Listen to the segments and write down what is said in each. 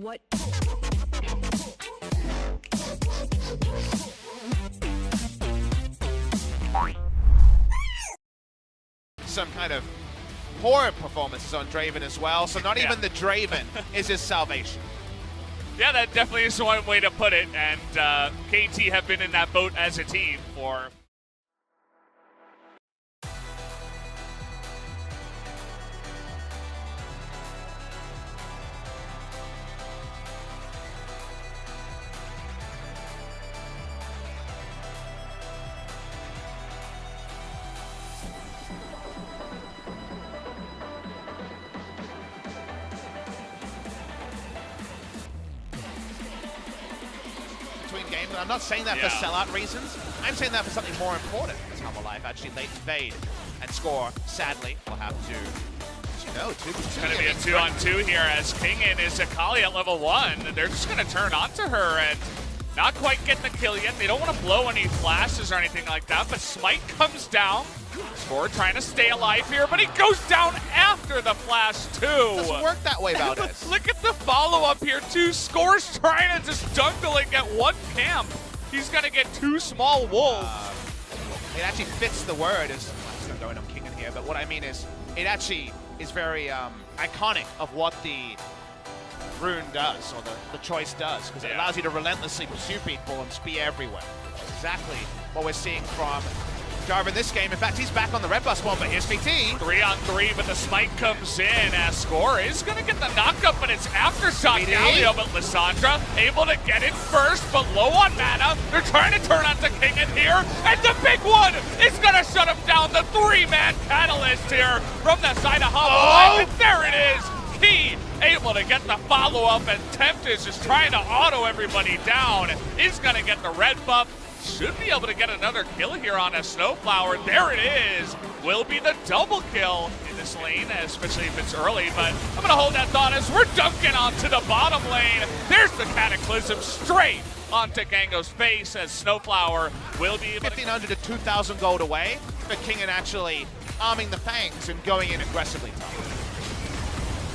What? Some kind of poor performances on Draven as well, so not even the Draven is his salvation. Yeah, that definitely is one way to put it, and KT have been in that boat as a team for... Games, and I'm not saying that for sellout reasons. I'm saying that for something more important. As Humble Life actually late invade and score. Sadly, we'll have to. It's going to be a 2-on-2 here as Kingin is Akali at level 1. They're just going to turn onto her and not quite getting the kill yet. They don't want to blow any flashes or anything like that, but Smite comes down. Score trying to stay alive here, but he goes down after the flash too. Doesn't work that way, BEAUZ. Look at the follow-up here too. Score's trying to just dungle and get one camp. He's going to get two small wolves. It actually fits the word. I'm not going on Kingin here, but what I mean is it actually is very iconic of what the rune does, or the choice does, because it allows you to relentlessly pursue people and be everywhere. That's exactly what we're seeing from Jarvan this game. In fact, he's back on the red bus one, but here's PT. 3-on-3, but the smite comes in as Score is going to get the knockup, but it's aftershock Galio, but Lissandra able to get it first, but low on mana. They're trying to turn onto Kingin here, and the big one is going to shut him down. The three-man catalyst here from the side of Humble Life, and there it is. Key able to get the follow-up, and Tempt is just trying to auto everybody down. Is going to get the red buff. Should be able to get another kill here on a Snowflower. There it is. Will be the double kill in this lane, especially if it's early. But I'm going to hold that thought as we're dunking onto the bottom lane. There's the Cataclysm straight onto Gango's face as Snowflower will be able 1,500 to 2,000 gold away for Kingin actually arming the Fangs and going in aggressively tough.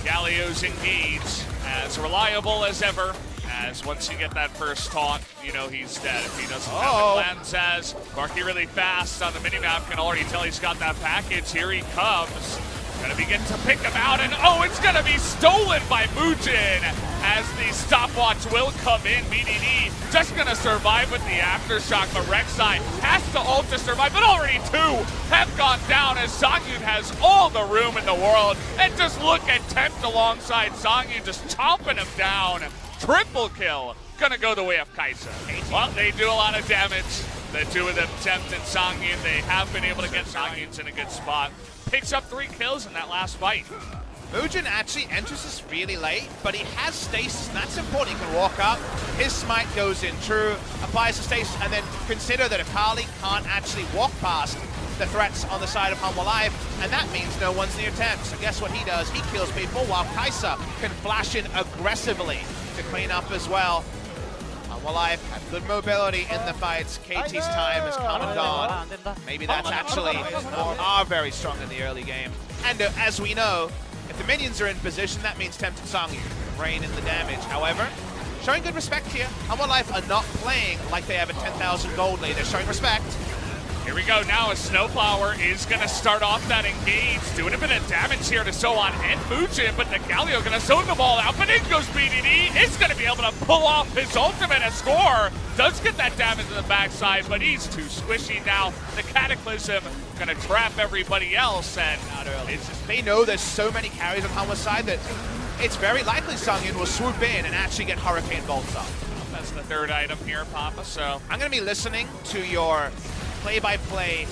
Galio's engaged, as reliable as ever. As once you get that first taunt, you know he's dead. If he doesn't have the cleanse, as Marky really fast on the minimap can already tell he's got that package. Here he comes. Gonna begin to pick him out, and it's gonna be stolen by Moojin as the stopwatch will come in. BDD just gonna survive with the aftershock, but Rek'Sai has to ult to survive, but already two have gone down as Songyun has all the room in the world. And just look at Tempt alongside Songyun just chomping him down. Triple kill, gonna go the way of Kaisa. Well, they do a lot of damage. The two of them, Tempt and Songyun, they have been able to get Songyun's in a good spot. Picks up 3 kills in that last fight. Moojin actually enters this really late, but he has stasis, and that's important. He can walk up, his smite goes in true, applies the stasis, and then consider that Akali can't actually walk past the threats on the side of Humble Life, and that means no one's near Tempt. So guess what he does? He kills people while Kaisa can flash in aggressively to clean up as well. Humble Life have good mobility in the fights. KT's time has come and gone. Maybe that's actually are very strong in the early game. And as we know, if the minions are in position, that means Tempt and Songyun can rein in the damage. However, showing good respect here. Humble Life are not playing like they have a 10,000 gold lead. They're showing respect. Here we go now, a Snowflower is going to start off that engage, doing a bit of damage here to Sohan and Moojin, but the Galio going to zone the ball out, but in goes BDD, is going to be able to pull off his ultimate and score. Does get that damage in the backside, but he's too squishy now. The Cataclysm going to trap everybody else, and it's just, they know there's so many carries on Humble's side that it's very likely Songyun will swoop in and actually get Hurricane Bolts up. That's the third item here, Papa, so I'm going to be listening to your play-by-play.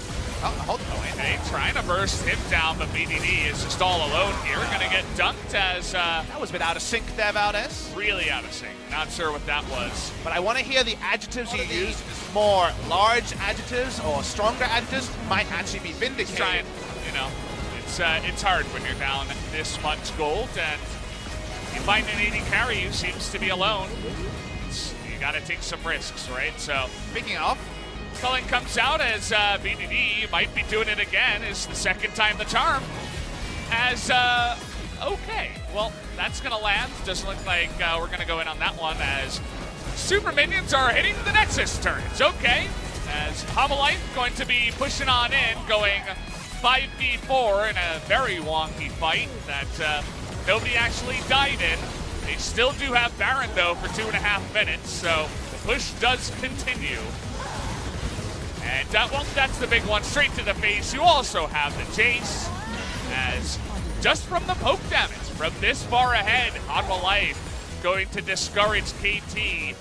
Hey, trying to burst him down, but BDD is just all alone here. Going to get dunked as... that was a bit out of sync there, BEAUZ. Really out of sync. Not sure what that was. But I want to hear the adjectives you use. More large adjectives or stronger adjectives might actually be vindicated. Trying, it's hard when you're down this much gold, and you find an 80 carry who seems to be alone. You got to take some risks, right? So, speaking of, Cullen comes out as BDD might be doing it again. Is the second time the charm. As Okay, well, that's going to land. Doesn't look like we're going to go in on that one as Super Minions are hitting the Nexus turrets. Okay, as Homolife going to be pushing on in, going 5v4 in a very wonky fight that nobody actually died in. They still do have Baron, though, for 2.5 minutes, so the push does continue. And, well, that's the big one. Straight to the face. You also have the chase, as just from the poke damage, from this far ahead, Homolife going to discourage KT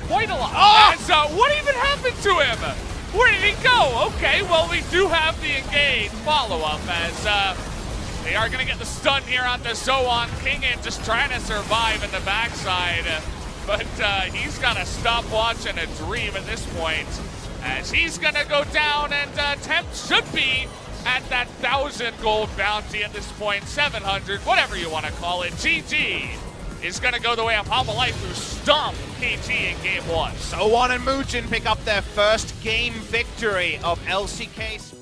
quite a lot. Oh! As, what even happened to him? Where did he go? Okay, well, we do have the engage follow-up as they are going to get the stun here on the Zoan. Kingen just trying to survive in the backside, but he's got a stopwatch and a dream at this point as he's going to go down, and Temp should be at that 1,000 gold bounty at this point, 700, whatever you want to call it. GG is going to go the way of Homolife, who stomped KT in game 1. Zoan and Moojin pick up their first game victory of LCK's